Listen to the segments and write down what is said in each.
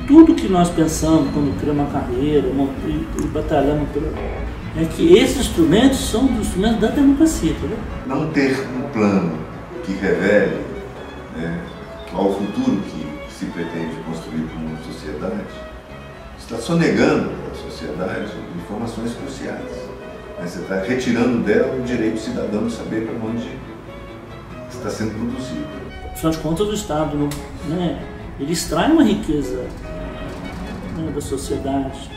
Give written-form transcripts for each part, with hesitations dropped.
tudo que nós pensamos quando criamos uma carreira e batalhamos é que esses instrumentos são os instrumentos da democracia, entendeu? Não ter um plano que revele, né, ao futuro que se pretende construir como uma sociedade, está sonegando à sociedade informações cruciais. Você está retirando dela o direito cidadão de saber para onde está sendo produzido. Afinal de contas, o Estado, né, ele extrai uma riqueza, né, da sociedade.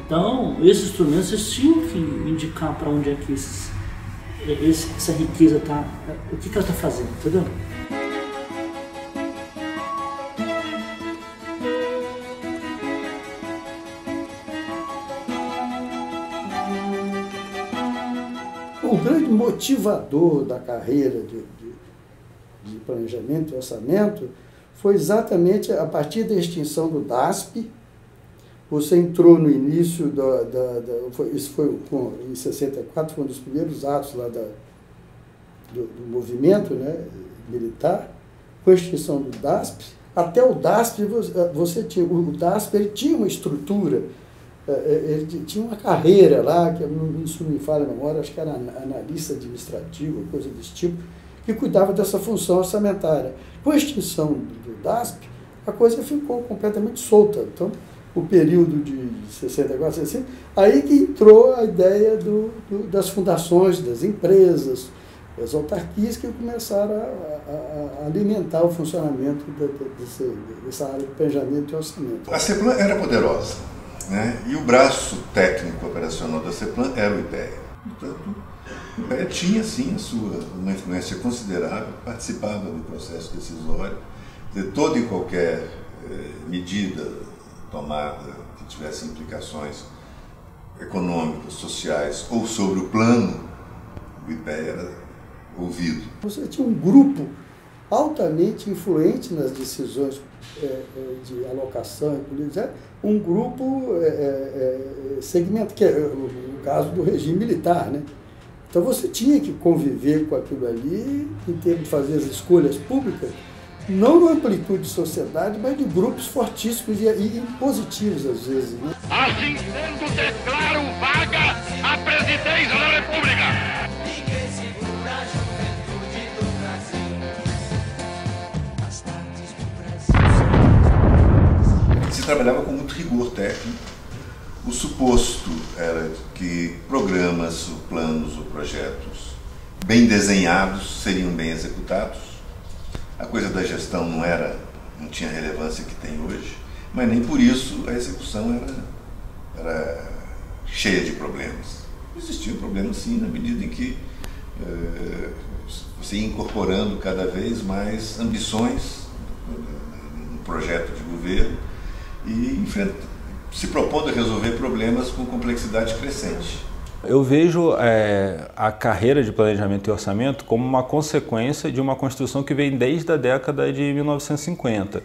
Então, esses instrumentos eles tinham que indicar para onde é que essa riqueza está, o que ela está fazendo, entendeu? O grande motivador da carreira de planejamento e orçamento foi exatamente a partir da extinção do DASP. Você entrou no início, isso foi em 64, foi um dos primeiros atos lá do movimento, né, militar, com a extinção do DASP. Até o DASP, o DASP ele tinha uma estrutura, ele tinha uma carreira lá, que isso não me falha a memória, acho que era analista administrativo, coisa desse tipo, que cuidava dessa função orçamentária. Com a extinção do DASP, a coisa ficou completamente solta. Então, o período de 64, 60, aí que entrou a ideia das fundações, das empresas, das autarquias que começaram a alimentar o funcionamento dessa área de planejamento e orçamento. A CEPLAN era poderosa, né? E o braço técnico operacional da CEPLAN era o IPEA. Portanto, o IPEA tinha, sim, uma influência considerável, participava do processo decisório, de toda e qualquer medida tomada que tivesse implicações econômicas, sociais ou sobre o plano, o IPEA era ouvido. Você tinha um grupo altamente influente nas decisões de alocação, um grupo segmento, que é o caso do regime militar, né? Então você tinha que conviver com aquilo ali, em termos de fazer as escolhas públicas, não numa amplitude de sociedade, mas de grupos fortíssimos e positivos às vezes. Né? Assim sendo, declaro vaga a presidência da República. Ninguém segura a juventude do Brasil. As tardes do Brasil. Se trabalhava com muito rigor técnico. O suposto era que programas, planos ou projetos bem desenhados seriam bem executados. A coisa da gestão não tinha a relevância que tem hoje, mas nem por isso a execução era cheia de problemas. Existiam problemas, sim, na medida em que você ia incorporando cada vez mais ambições no projeto de governo e se propondo a resolver problemas com complexidade crescente. Eu vejo a carreira de planejamento e orçamento como uma consequência de uma construção que vem desde a década de 1950.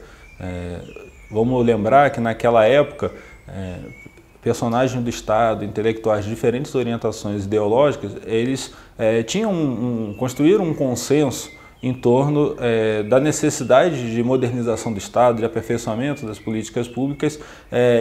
Vamos lembrar que naquela época, personagens do Estado, intelectuais de diferentes orientações ideológicas, eles construíram um consenso em torno da necessidade de modernização do Estado, de aperfeiçoamento das políticas públicas,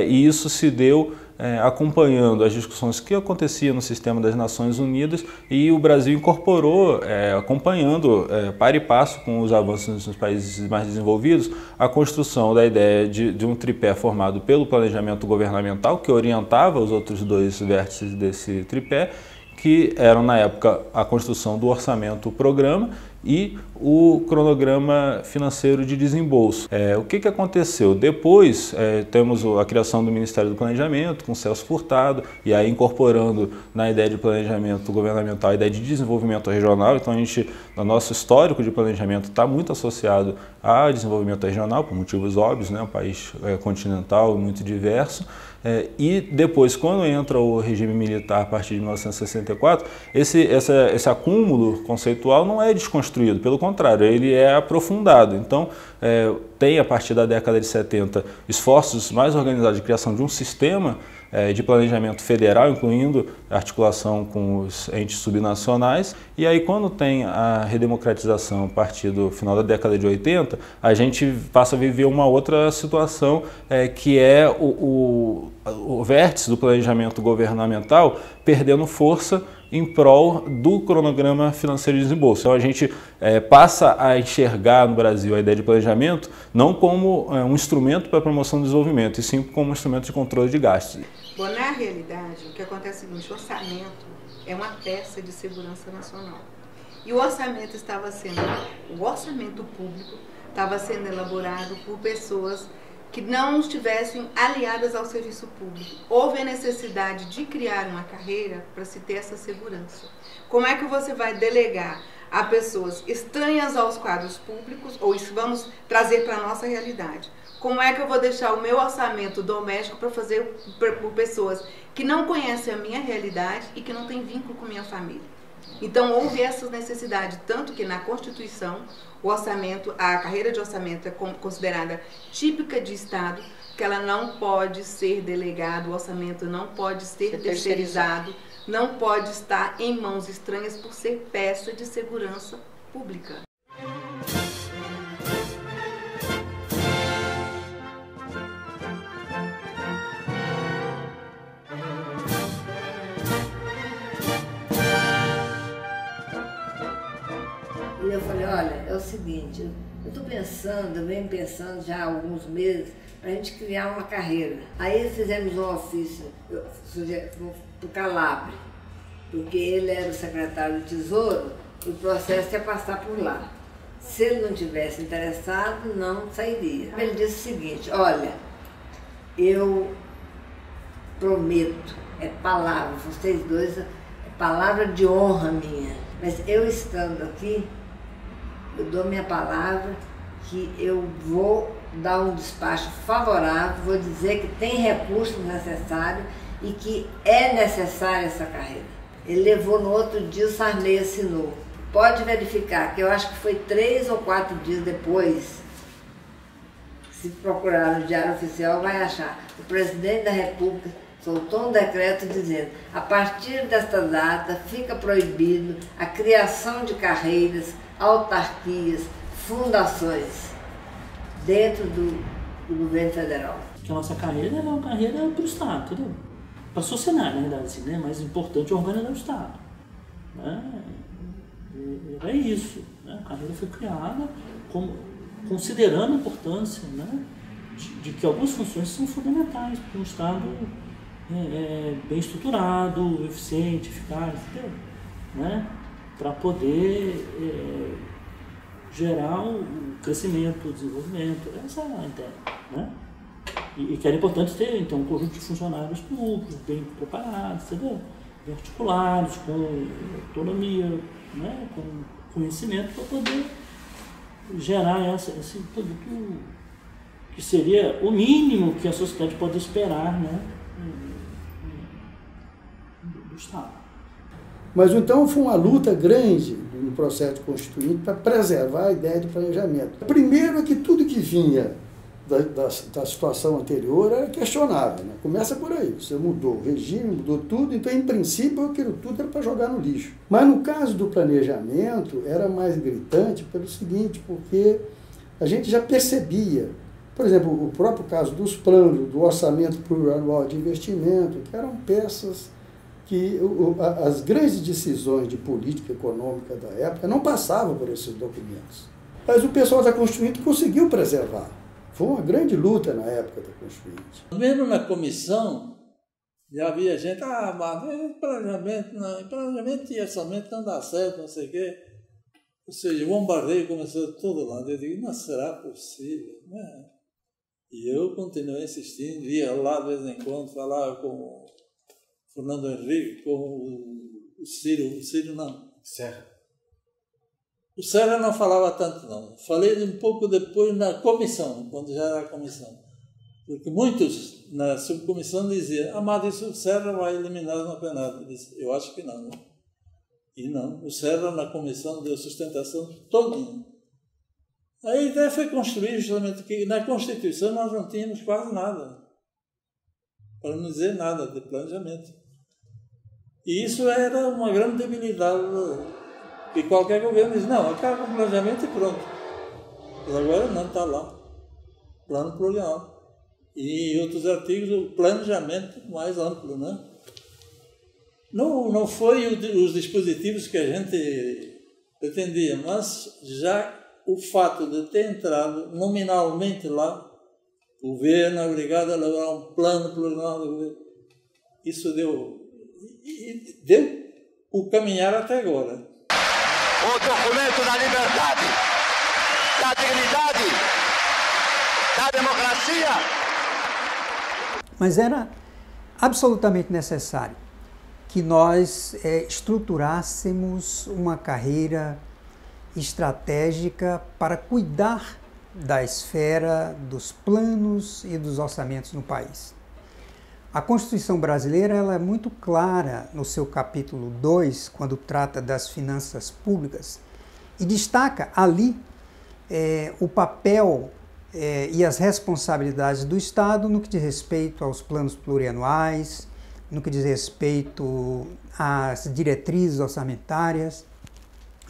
e isso se deu acompanhando as discussões que aconteciam no sistema das Nações Unidas, e o Brasil incorporou, acompanhando par e passo com os avanços nos países mais desenvolvidos, a construção da ideia de um tripé formado pelo planejamento governamental, que orientava os outros dois vértices desse tripé, que eram na época a construção do orçamento-programa e o cronograma financeiro de desembolso. O que aconteceu? Depois temos a criação do Ministério do Planejamento, com Celso Furtado, e aí incorporando na ideia de planejamento governamental a ideia de desenvolvimento regional. Então o nosso histórico de planejamento está muito associado a desenvolvimento regional, por motivos óbvios, né? Um país continental, muito diverso. E depois, quando entra o regime militar a partir de 1964, esse acúmulo conceitual não é desconstruído, pelo contrário, ele é aprofundado. Então, tem, a partir da década de 70, esforços mais organizados de criação de um sistema de planejamento federal, incluindo articulação com os entes subnacionais. E aí, quando tem a redemocratização a partir do final da década de 80, a gente passa a viver uma outra situação, que é o vértice do planejamento governamental perdendo força em prol do cronograma financeiro de desembolso. Então a gente passa a enxergar no Brasil a ideia de planejamento não como um instrumento para a promoção do desenvolvimento, e sim como um instrumento de controle de gastos. Bom, na realidade, o que acontece é o seguinte: o orçamento é uma peça de segurança nacional. E o orçamento público estava sendo elaborado por pessoas que não estivessem aliadas ao serviço público. Houve a necessidade de criar uma carreira para se ter essa segurança. Como é que você vai delegar a pessoas estranhas aos quadros públicos, ou isso vamos trazer para a nossa realidade? Como é que eu vou deixar o meu orçamento doméstico para fazer por pessoas que não conhecem a minha realidade e que não têm vínculo com minha família? Então houve essa necessidade, tanto que na Constituição o orçamento, a carreira de orçamento é considerada típica de Estado, que ela não pode ser delegada, o orçamento não pode ser terceirizado, não pode estar em mãos estranhas por ser peça de segurança pública. E eu falei, olha, é o seguinte, eu venho pensando já há alguns meses para a gente criar uma carreira. Aí fizemos um ofício para o Calabre, porque ele era o secretário do Tesouro e o processo ia passar por lá. Se ele não tivesse interessado, não sairia. Ele disse o seguinte, olha, eu prometo, é palavra, vocês dois, é palavra de honra minha, mas eu estando aqui, eu dou minha palavra que eu vou dar um despacho favorável, vou dizer que tem recursos necessários e que é necessária essa carreira. Ele levou no outro dia, o Sarney assinou. Pode verificar, que eu acho que foi 3 ou 4 dias depois, se procurar no Diário Oficial vai achar. O presidente da República soltou um decreto dizendo, a partir desta data fica proibido a criação de carreiras, autarquias, fundações dentro do governo federal. Que a nossa carreira é uma carreira para o Estado, entendeu? Para a sociedade, na verdade, assim, né? Mais importante é organizar o Estado. Né? É isso. Né? A carreira foi criada considerando a importância, né? de que algumas funções são fundamentais para um Estado bem estruturado, eficiente, eficaz, entendeu? Né? Para poder gerar o crescimento, o desenvolvimento, essa é a ideia, né? E que era importante ter, então, um conjunto de funcionários públicos bem preparados, entendeu? Bem articulados, com autonomia, né? Com conhecimento para poder gerar esse produto que seria o mínimo que a sociedade pode esperar, né? Do Estado. Mas então foi uma luta grande no processo constituinte para preservar a ideia de planejamento. Primeiro é que tudo que vinha da situação anterior era questionável, né? Começa por aí, você mudou o regime, mudou tudo, então em princípio aquilo tudo era para jogar no lixo. Mas no caso do planejamento era mais gritante pelo seguinte, porque a gente já percebia, por exemplo, o próprio caso dos planos, do orçamento plurianual de investimento, que eram peças que as grandes decisões de política econômica da época não passavam por esses documentos. Mas o pessoal da Constituinte conseguiu preservar. Foi uma grande luta na época da Constituinte. Mesmo na comissão, já havia gente, mas planejamento e orçamento não dá certo, não sei o quê. Ou seja, o bombardeio começou todo lado. Eu digo, não será possível, né? E eu continuei insistindo, ia lá de vez em quando, falava com o Fernando Henrique, com o Ciro não. Serra. O Serra não falava tanto não. Falei um pouco depois na comissão, quando já era a comissão. Porque muitos na subcomissão diziam, mas isso o Serra vai eliminar no plenário. Eu disse, eu acho que não, né? E não, o Serra na comissão deu sustentação todinha. A ideia foi construir justamente que na Constituição nós não tínhamos quase nada, para não dizer nada de planejamento. E isso era uma grande debilidade, que qualquer governo diz, não, acaba com o planejamento e pronto. Mas agora não, está lá, plano plurianual. E em outros artigos o planejamento mais amplo, né? Não foi os dispositivos que a gente pretendia, mas já o fato de ter entrado nominalmente lá, o governo é obrigado a elaborar um plano plurianual do governo. Isso deu o caminhar até agora. O documento da liberdade, da dignidade, da democracia. Mas era absolutamente necessário que nós estruturássemos uma carreira estratégica para cuidar da esfera dos planos e dos orçamentos no país. A Constituição brasileira ela é muito clara no seu capítulo 2, quando trata das finanças públicas, e destaca ali o papel e as responsabilidades do Estado no que diz respeito aos planos plurianuais, no que diz respeito às diretrizes orçamentárias,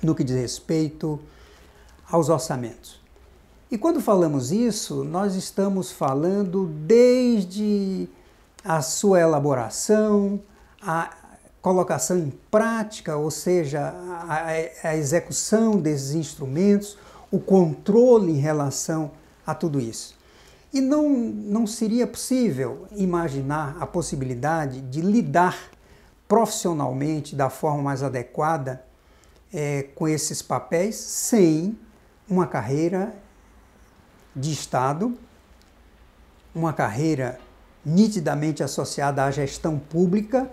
no que diz respeito aos orçamentos. E quando falamos isso, nós estamos falando desde a sua elaboração, a colocação em prática, ou seja, a execução desses instrumentos, o controle em relação a tudo isso. E não seria possível imaginar a possibilidade de lidar profissionalmente da forma mais adequada com esses papéis sem uma carreira de Estado, uma carreira nitidamente associada à gestão pública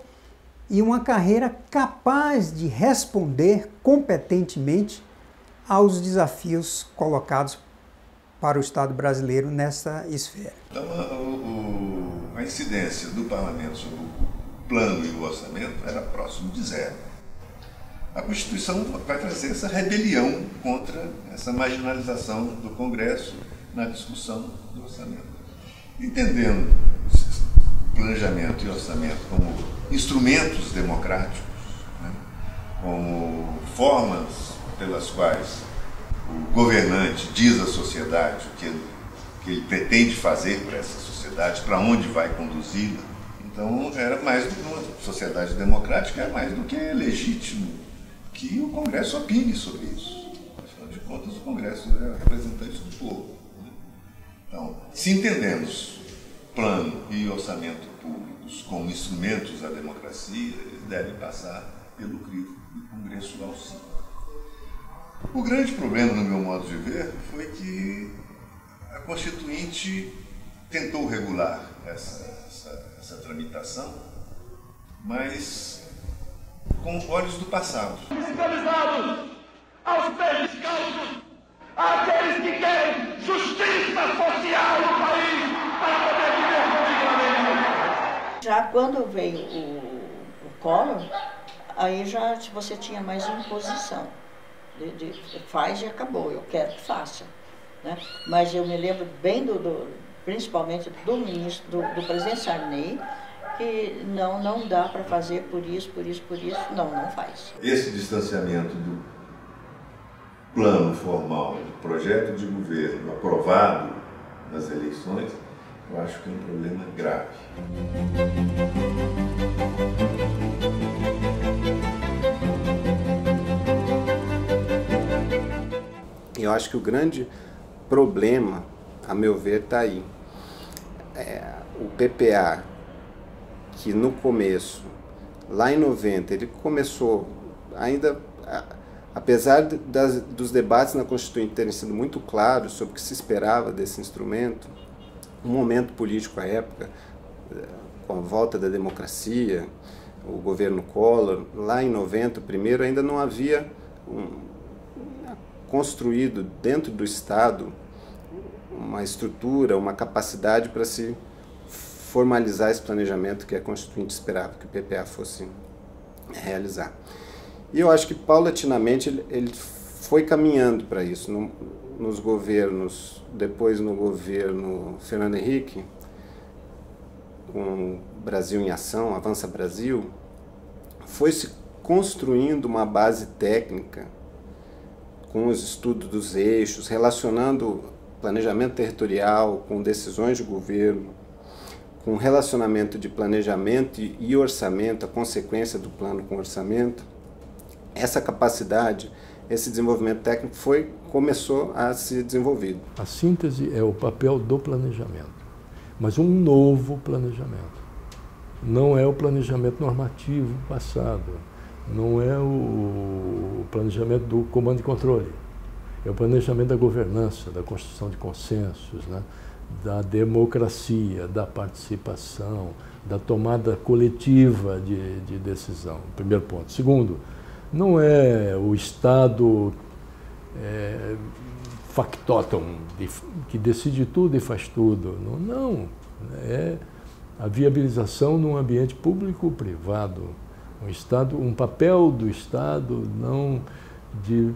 e uma carreira capaz de responder competentemente aos desafios colocados para o Estado brasileiro nessa esfera. Então, a incidência do parlamento sobre o plano e o orçamento era próximo de zero. A Constituição vai trazer essa rebelião contra essa marginalização do Congresso na discussão do orçamento. Entendendo planejamento e orçamento como instrumentos democráticos, né, como formas pelas quais o governante diz à sociedade o que ele pretende fazer para essa sociedade, para onde vai conduzi-la. Então, era mais do que uma sociedade democrática, era mais do que legítimo que o Congresso opine sobre isso. Afinal de contas, o Congresso é representante do povo. Né? Então, se entendemos plano e orçamento públicos como instrumentos da democracia, eles devem passar pelo crivo do Congresso auxílio. O grande problema, no meu modo de ver, foi que a Constituinte tentou regular essa tramitação, mas com olhos do passado. Fiscalizados aos pés descalços, àqueles que querem justiça social no país para poder viver dignamente. Já quando veio o Collor, aí já você tinha mais imposição. Faz e acabou, eu quero que faça. Né? Mas eu me lembro bem principalmente do ministro, do presidente Sarney, que não dá para fazer por isso, não faz. Esse distanciamento do plano formal, do projeto de governo aprovado nas eleições, eu acho que é um problema grave. Eu acho que o grande problema, a meu ver, está aí. O PPA, que no começo, lá em 90, ele começou ainda, apesar dos debates na Constituinte terem sido muito claros sobre o que se esperava desse instrumento, o momento político à época, com a volta da democracia, o governo Collor, lá em 90, primeiro, ainda não havia construído dentro do Estado uma estrutura, uma capacidade para se formalizar esse planejamento que a Constituinte esperava que o PPA fosse realizar. E eu acho que paulatinamente ele foi caminhando para isso. nos governos, depois no governo Fernando Henrique, com Brasil em Ação, Avança Brasil, foi se construindo uma base técnica com os estudos dos eixos, relacionando planejamento territorial com decisões de governo, com relacionamento de planejamento e orçamento, a consequência do plano com orçamento. Essa capacidade, esse desenvolvimento técnico começou a ser desenvolvido. A síntese é o papel do planejamento, mas um novo planejamento. Não é o planejamento normativo passado, não é o planejamento do comando e controle, é o planejamento da governança, da construção de consensos, né? Da democracia, da participação, da tomada coletiva de decisão. Primeiro ponto. Segundo, não é o Estado factotum, que decide tudo e faz tudo. Não. É a viabilização num ambiente público-privado. Um papel do Estado não de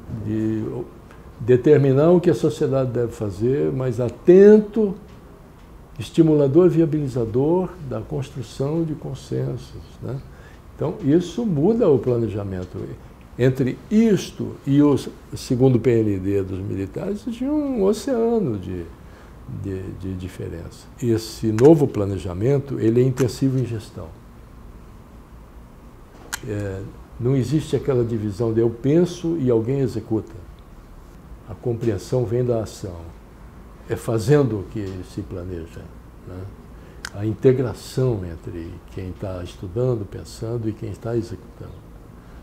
determinar o que a sociedade deve fazer, mas atento, estimulador, viabilizador da construção de consensos, né? Então, isso muda o planejamento. Entre isto e o segundo PND dos militares, tinha um oceano de diferença. Esse novo planejamento, ele é intensivo em gestão. Não existe aquela divisão de eu penso e alguém executa. A compreensão vem da ação. É fazendo que se planeja, né? A integração entre quem está estudando, pensando e quem está executando.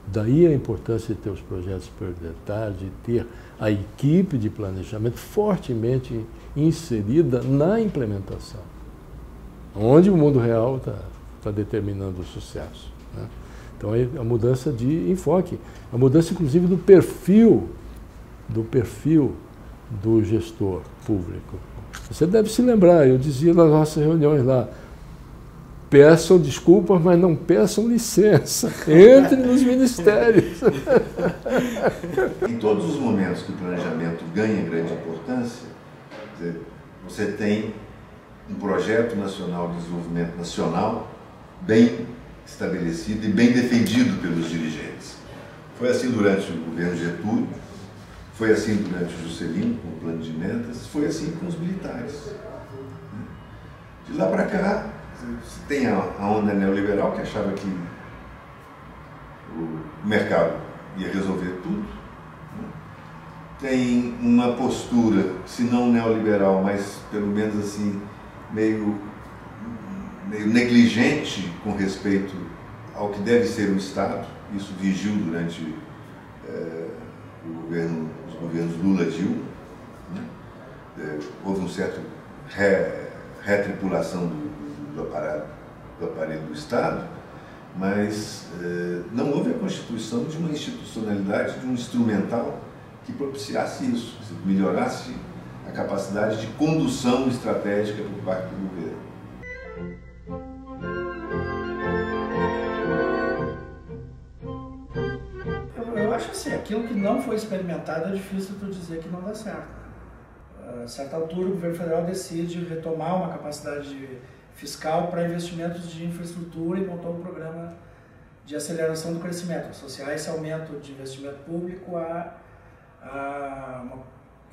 Daí a importância de ter os projetos prioritários, de ter a equipe de planejamento fortemente inserida na implementação, onde o mundo real está determinando o sucesso, né? Então é a mudança de enfoque, a mudança inclusive do perfil do gestor público. Você deve se lembrar, eu dizia nas nossas reuniões lá, peçam desculpas, mas não peçam licença, entre nos ministérios. Em todos os momentos que o planejamento ganha grande importância, você tem um projeto nacional de desenvolvimento nacional bem estabelecido e bem defendido pelos dirigentes. Foi assim durante o governo Getúlio, foi assim durante o Juscelino, com o plano de emendas, foi assim com os militares. De lá para cá, você tem a onda neoliberal que achava que o mercado ia resolver tudo. Tem uma postura, se não neoliberal, mas pelo menos assim, meio negligente com respeito ao que deve ser o Estado. Isso vigiu durante os governos Lula-Dilma, né? Houve um certo retripulação do aparelho do Estado, mas não houve a constituição de uma institucionalidade, de um instrumental que propiciasse isso, que melhorasse a capacidade de condução estratégica por parte do governo. Eu acho assim, aquilo que não foi experimentado é difícil tu dizer que não dá certo. A certa altura o governo federal decide retomar uma capacidade fiscal para investimentos de infraestrutura e montou um programa de aceleração do crescimento, associar esse aumento de investimento público a uma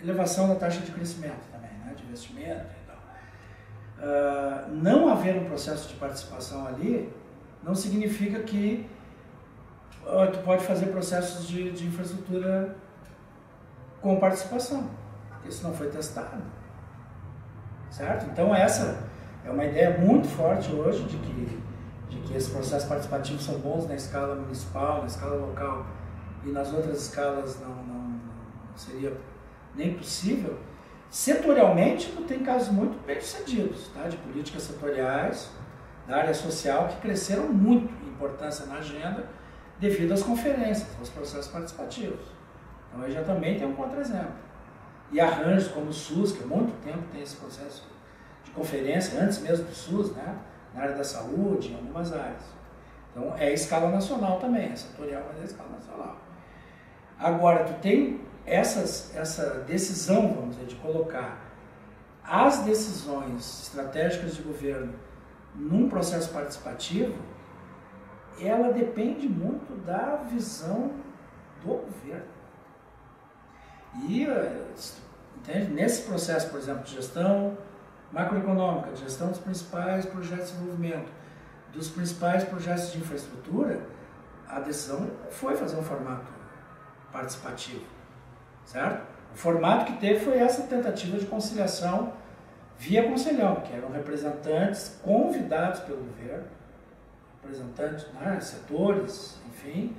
elevação da taxa de crescimento também, né, de investimento e tal. Não haver um processo de participação ali não significa que tu pode fazer processos de infraestrutura com participação, porque isso não foi testado, certo? Então essa é uma ideia muito forte hoje de que esses processos participativos são bons na escala municipal, na escala local e nas outras escalas não seria nem possível. Setorialmente, tu tem casos muito bem-sucedidos, tá? De políticas setoriais da área social que cresceram muito em importância na agenda devido às conferências, aos processos participativos. Então aí já também tem um contra-exemplo. E arranjos como o SUS, que há muito tempo tem esse processo de conferência, antes mesmo do SUS, né? Na área da saúde, em algumas áreas. Então é escala nacional também, é setorial, mas é escala nacional. Agora, tu tem essa decisão, vamos dizer, de colocar as decisões estratégicas de governo num processo participativo, ela depende muito da visão do governo. E entende? Nesse processo, por exemplo, de gestão macroeconômica, de gestão dos principais projetos de desenvolvimento, dos principais projetos de infraestrutura, a decisão foi fazer um formato participativo, certo? O formato que teve foi essa tentativa de conciliação via conselhão, que eram representantes convidados pelo governo, representantes, né, setores, enfim,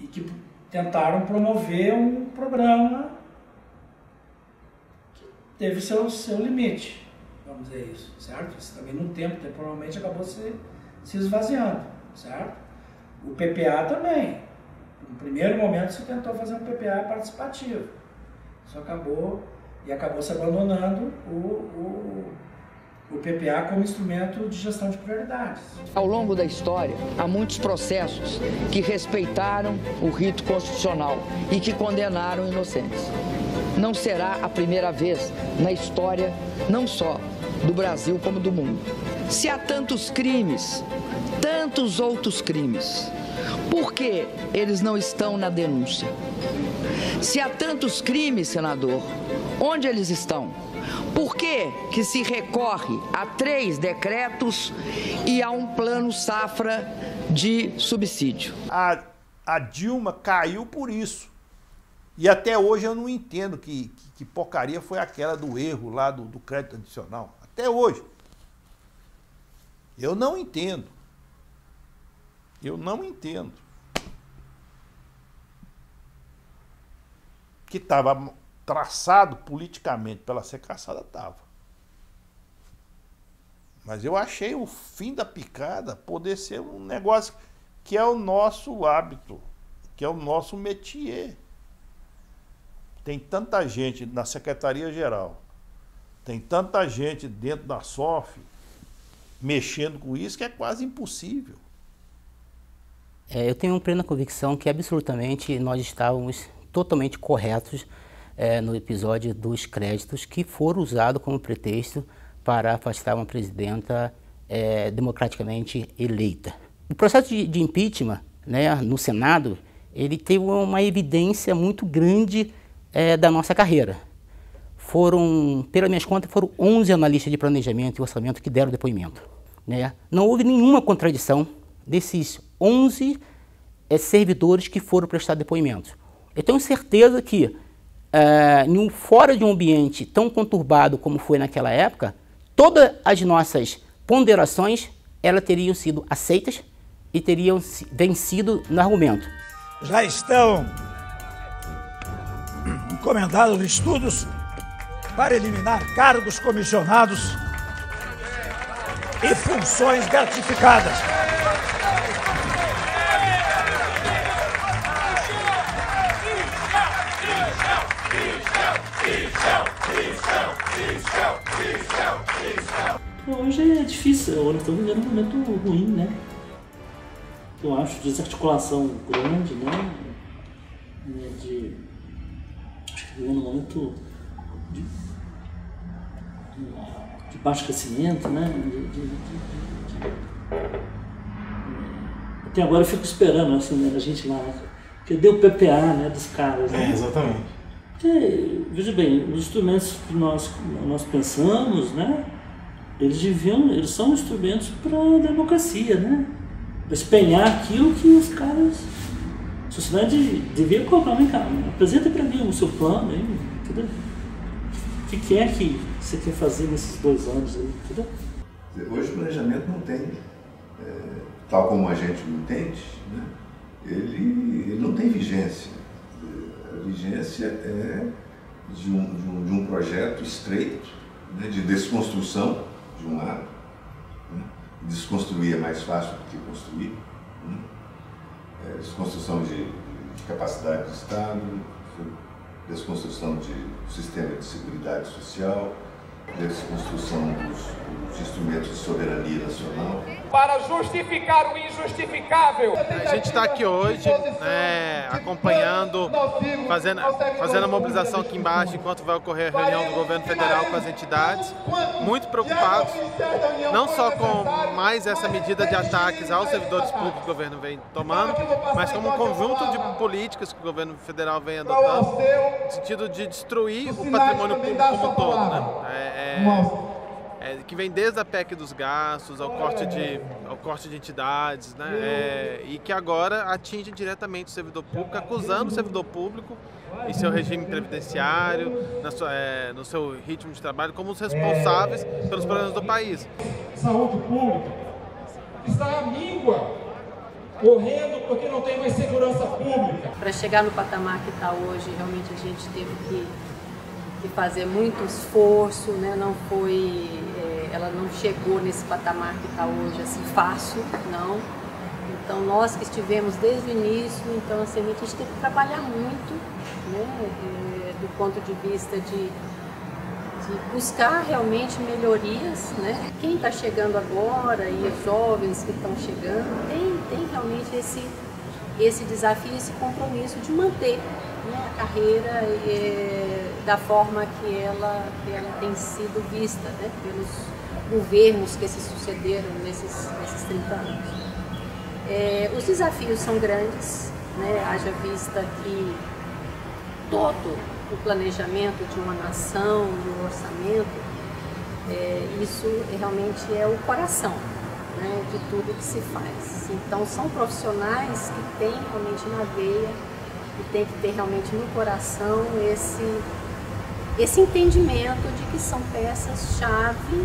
e que tentaram promover um programa que teve seu limite, vamos dizer isso, certo? Isso também no tempo, temporalmente, acabou se esvaziando, certo? O PPA também. No primeiro momento se tentou fazer um PPA participativo. Isso acabou se abandonando o PPA como instrumento de gestão de prioridades. Ao longo da história, há muitos processos que respeitaram o rito constitucional e que condenaram inocentes. Não será a primeira vez na história, não só do Brasil como do mundo. Se há tantos crimes, tantos outros crimes, por que eles não estão na denúncia? Se há tantos crimes, senador, onde eles estão? Por que se recorre a 3 decretos e a um plano safra de subsídio? A Dilma caiu por isso. E até hoje eu não entendo que porcaria foi aquela do erro lá do crédito adicional. Até hoje. Eu não entendo. Eu não entendo. Que estava traçado politicamente pela ser caçada, estava. Mas eu achei o fim da picada poder ser um negócio que é o nosso hábito, que é o nosso métier. Tem tanta gente na Secretaria-Geral, tem tanta gente dentro da SOF mexendo com isso que é quase impossível. Eu tenho plena convicção que absolutamente nós estávamos totalmente corretos no episódio dos créditos que foram usados como pretexto para afastar uma presidenta democraticamente eleita. O processo de impeachment, né, no Senado, ele teve uma evidência muito grande da nossa carreira. Pelas minhas contas, foram 11 analistas de planejamento e orçamento que deram depoimento, né? Não houve nenhuma contradição desses 11 servidores que foram prestar depoimento. Eu tenho certeza que, fora de um ambiente tão conturbado como foi naquela época, todas as nossas ponderações elas teriam sido aceitas e teriam vencido no argumento. Já estão encomendados estudos para eliminar cargos comissionados e funções gratificadas. Hoje é difícil, nós estamos vivendo um momento ruim, né? Eu acho de desarticulação grande, né? Acho que vivendo um momento de baixo crescimento, né? Até agora eu fico esperando, assim, né, a gente lá, cadê o PPA, né, dos caras, né? Exatamente. Porque, veja bem, os instrumentos que nós pensamos, né, eles são instrumentos para a democracia, né? Para espelhar aquilo que os caras, a sociedade devia colocar, vem cá, apresenta para mim o seu plano, aí, entendeu? O que é que você quer fazer nesses 2 anos aí, entendeu? Hoje o planejamento não tem, tal como a gente o entende, né? Ele não tem vigência. A vigência é de um projeto estreito, né, de desconstrução de um lado, né? Desconstruir é mais fácil do que construir, né? Desconstrução de capacidade do Estado, desconstrução de sistema de seguridade social, desconstrução dos instrumentos instrumentos de soberania nacional. Para justificar o injustificável. A gente está aqui hoje, acompanhando, fazendo a mobilização aqui embaixo, enquanto vai ocorrer a reunião do governo federal com as entidades, muito preocupados, não só com mais essa medida de ataques aos servidores públicos que o governo vem tomando, mas como um conjunto de políticas que o governo federal vem adotando, no sentido de destruir o patrimônio público como um todo, né? Que vem desde a PEC dos gastos, ao corte de entidades, né? E que agora atinge diretamente o servidor público, acusando o servidor público e seu regime previdenciário, no seu ritmo de trabalho, como os responsáveis pelos problemas do país. Saúde pública está à míngua, correndo porque não tem mais segurança pública. Para chegar no patamar que está hoje, realmente a gente teve que fazer muito esforço, né? Não foi, ela não chegou nesse patamar que está hoje assim fácil, não. Então nós que estivemos desde o início, então assim, a gente teve que trabalhar muito, né? Do ponto de vista de buscar realmente melhorias, né? Quem está chegando agora e os jovens que estão chegando tem realmente esse desafio, esse compromisso de manter, né, a carreira da forma que ela tem sido vista, né, pelos governos que se sucederam nesses 30 anos. Os desafios são grandes, né, haja vista que todo o planejamento de uma nação, do orçamento, isso realmente é o coração, né, de tudo que se faz. Então são profissionais que têm realmente na veia e tem que ter realmente no coração esse entendimento de que são peças-chave,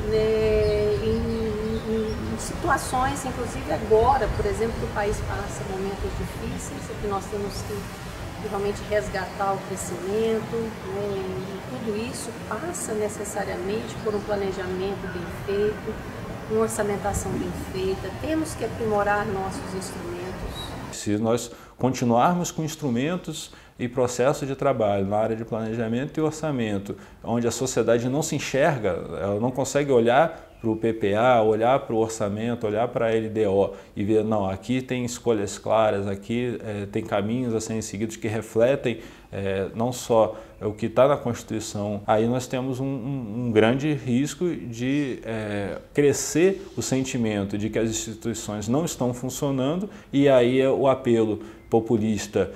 né, em situações, inclusive agora, por exemplo, que o país passa momentos difíceis, que nós temos que realmente resgatar o crescimento, né, e tudo isso passa necessariamente por um planejamento bem feito, uma orçamentação bem feita, temos que aprimorar nossos instrumentos. Se nós continuarmos com instrumentos e processos de trabalho na área de planejamento e orçamento, onde a sociedade não se enxerga, ela não consegue olhar para o PPA, olhar para o orçamento, olhar para a LDO e ver, não, aqui tem escolhas claras, aqui tem caminhos a serem seguidos que refletem não só o que está na Constituição, aí nós temos um grande risco de crescer o sentimento de que as instituições não estão funcionando e aí o apelo populista,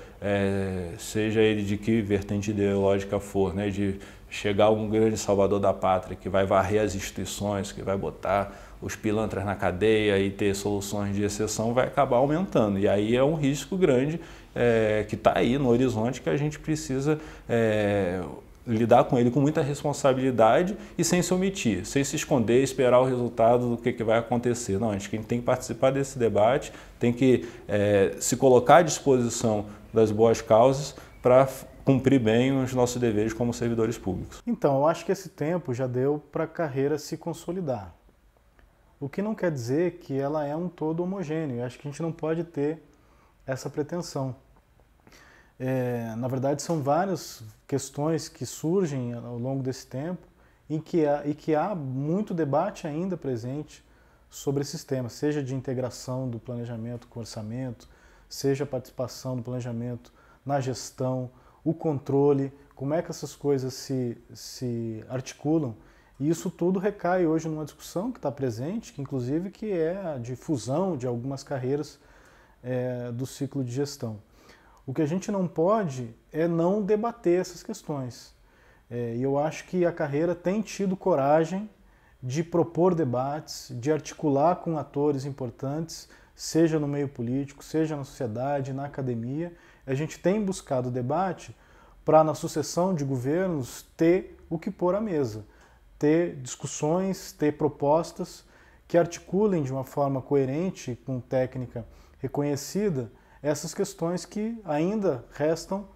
seja ele de que vertente ideológica for, né, de chegar um grande salvador da pátria que vai varrer as instituições, que vai botar os pilantras na cadeia e ter soluções de exceção, vai acabar aumentando. E aí é um risco grande que está aí no horizonte que a gente precisa lidar com ele com muita responsabilidade e sem se omitir, sem se esconder, esperar o resultado do que vai acontecer. Não, a gente tem que participar desse debate, tem que se colocar à disposição das boas causas para cumprir bem os nossos deveres como servidores públicos. Então, eu acho que esse tempo já deu para a carreira se consolidar. O que não quer dizer que ela é um todo homogêneo. Eu acho que a gente não pode ter essa pretensão. Na verdade, são várias questões que surgem ao longo desse tempo e que há muito debate ainda presente sobre esses temas, seja de integração do planejamento com o orçamento, seja a participação do planejamento na gestão, o controle, como é que essas coisas se articulam. E isso tudo recai hoje numa discussão que está presente, que inclusive que é a difusão de algumas carreiras do ciclo de gestão. O que a gente não pode é não debater essas questões. E eu acho que a carreira tem tido coragem de propor debates, de articular com atores importantes, seja no meio político, seja na sociedade, na academia. A gente tem buscado debate para, na sucessão de governos, ter o que pôr à mesa, ter discussões, ter propostas que articulem de uma forma coerente, com técnica reconhecida, essas questões que ainda restam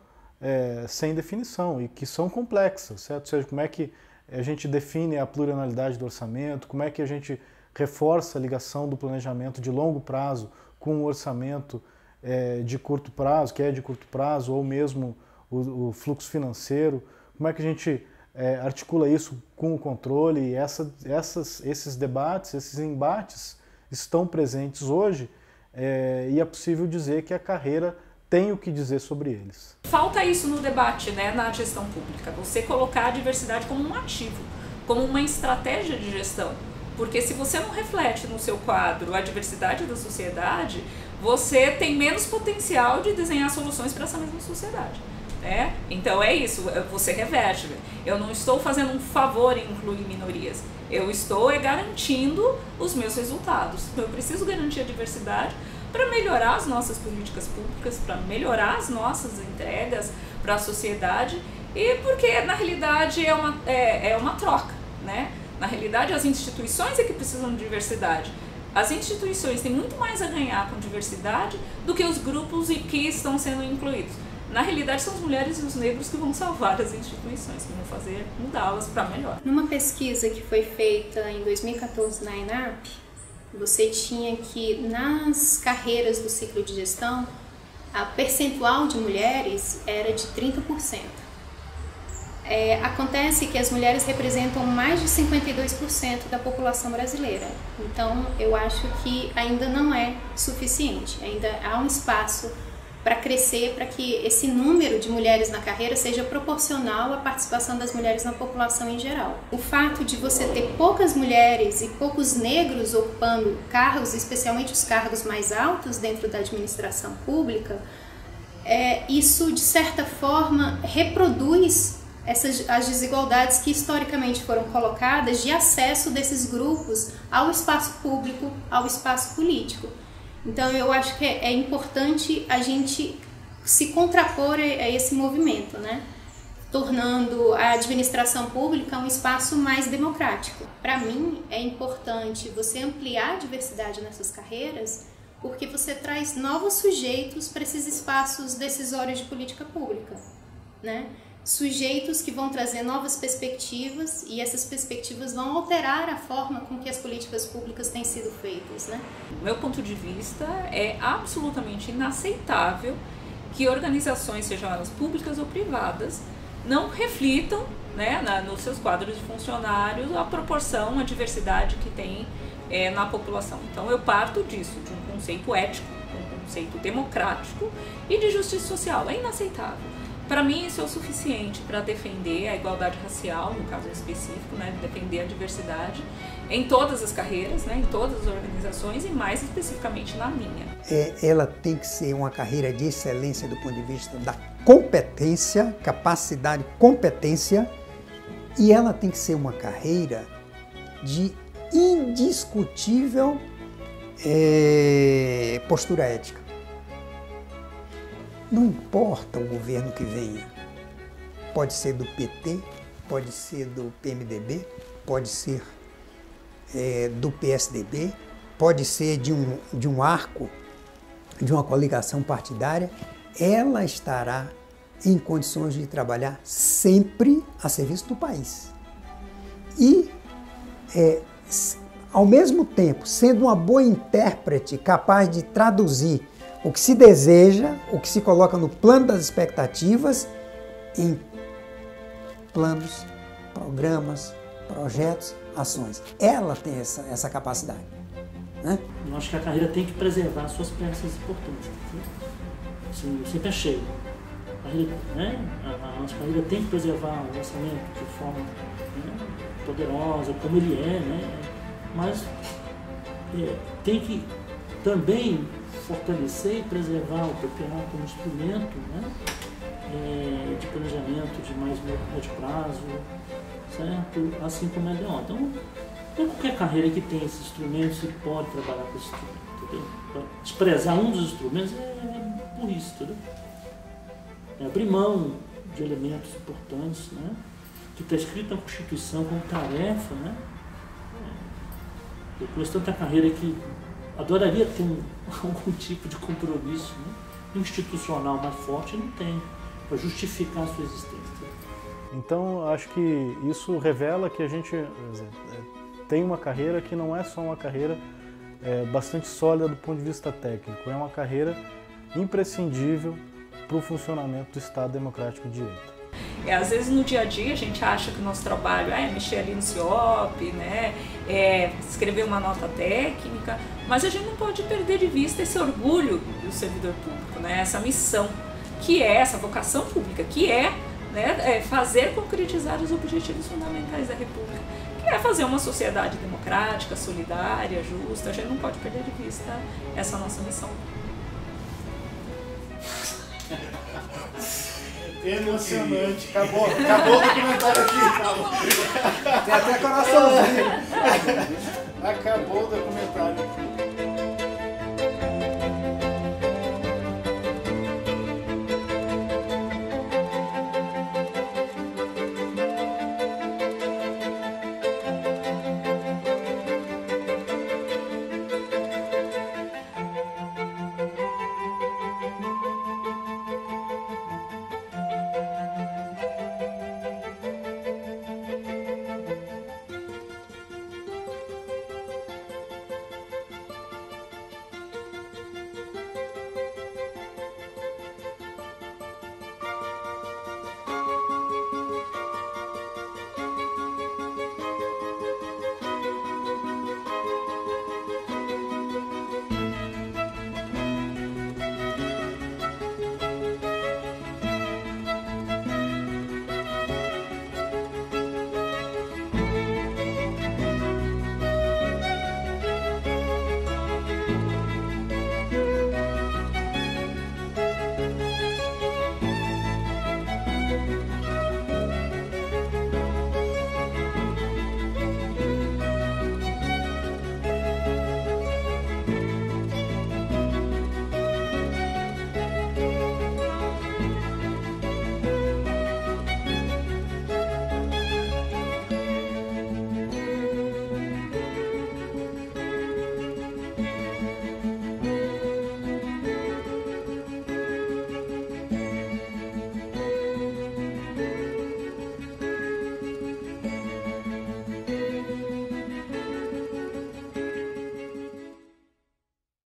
sem definição e que são complexas, certo? Ou seja, como é que a gente define a plurianualidade do orçamento, como é que a gente reforça a ligação do planejamento de longo prazo com o orçamento de curto prazo, que é de curto prazo, ou mesmo o fluxo financeiro, como é que a gente articula isso com o controle, e esses debates, esses embates estão presentes hoje, e é possível dizer que a carreira tem o que dizer sobre eles. Falta isso no debate, né, na gestão pública, você colocar a diversidade como um ativo, como uma estratégia de gestão, porque se você não reflete no seu quadro a diversidade da sociedade, você tem menos potencial de desenhar soluções para essa mesma sociedade. Então é isso, você reverte. Eu não estou fazendo um favor em incluir minorias, eu estou garantindo os meus resultados. Eu preciso garantir a diversidade para melhorar as nossas políticas públicas, para melhorar as nossas entregas para a sociedade, e porque na realidade é uma troca, né? Na realidade as instituições é que precisam de diversidade. As instituições têm muito mais a ganhar com diversidade do que os grupos que estão sendo incluídos. Na realidade, são as mulheres e os negros que vão salvar as instituições, que vão fazer mudá-las para melhor. Numa pesquisa que foi feita em 2014 na ENAP, você tinha que nas carreiras do ciclo de gestão, a percentual de mulheres era de 30%. Acontece que as mulheres representam mais de 52% da população brasileira. Então, eu acho que ainda não é suficiente, ainda há um espaço para crescer, para que esse número de mulheres na carreira seja proporcional à participação das mulheres na população em geral. O fato de você ter poucas mulheres e poucos negros ocupando cargos, especialmente os cargos mais altos dentro da administração pública, isso de certa forma reproduz as desigualdades que historicamente foram colocadas de acesso desses grupos ao espaço público, ao espaço político. Então eu acho que é importante a gente se contrapor a esse movimento, né? Tornando a administração pública um espaço mais democrático. Para mim é importante você ampliar a diversidade nessas carreiras, porque você traz novos sujeitos para esses espaços decisórios de política pública, né? Sujeitos que vão trazer novas perspectivas, e essas perspectivas vão alterar a forma com que as políticas públicas têm sido feitas, né? Do meu ponto de vista, é absolutamente inaceitável que organizações, sejam elas públicas ou privadas, não reflitam, né, nos seus quadros de funcionários a proporção, a diversidade que tem na população. Então eu parto disso, de um conceito ético, um conceito democrático e de justiça social. É inaceitável. Para mim isso é o suficiente para defender a igualdade racial, no caso específico, né, defender a diversidade em todas as carreiras, né, em todas as organizações e mais especificamente na minha. Ela tem que ser uma carreira de excelência do ponto de vista da competência, capacidade, competência, e ela tem que ser uma carreira de indiscutível postura ética. Não importa o governo que venha, pode ser do PT, pode ser do PMDB, pode ser do PSDB, pode ser de um arco, de uma coligação partidária, ela estará em condições de trabalhar sempre a serviço do país. E, ao mesmo tempo, sendo uma boa intérprete, capaz de traduzir o que se deseja, o que se coloca no plano das expectativas, em planos, programas, projetos, ações. Ela tem essa capacidade, né? Eu acho que a carreira tem que preservar suas peças importantes. Assim, eu sempre achei. A nossa carreira tem que preservar o orçamento de forma, né, poderosa, como ele é, né? Mas tem que também fortalecer e preservar o PPA como instrumento, né, de planejamento de mais médio prazo, certo? Assim como a EDO. Então, não é qualquer carreira que tem esses instrumentos que pode trabalhar com esse instrumento, entendeu? Então, desprezar um dos instrumentos é burrice, entendeu? É abrir mão de elementos importantes, né, que está escrito na Constituição como tarefa, né? Eu conheço tanta carreira que adoraria ter algum tipo de compromisso, né, institucional mais forte, e não tem, para justificar a sua existência. Então, acho que isso revela que a gente tem uma carreira que não é só uma carreira bastante sólida do ponto de vista técnico, é uma carreira imprescindível para o funcionamento do Estado Democrático de Direito. Às vezes no dia a dia a gente acha que o nosso trabalho é mexer ali no CIOP, né? Escrever uma nota técnica, mas a gente não pode perder de vista esse orgulho do servidor público, né? Essa missão, que é essa vocação pública, que é, né, fazer concretizar os objetivos fundamentais da República, que é fazer uma sociedade democrática, solidária, justa. A gente não pode perder de vista essa nossa missão. Emocionante, acabou o documentário aqui. Tem até coraçãozinho. Acabou o documentário.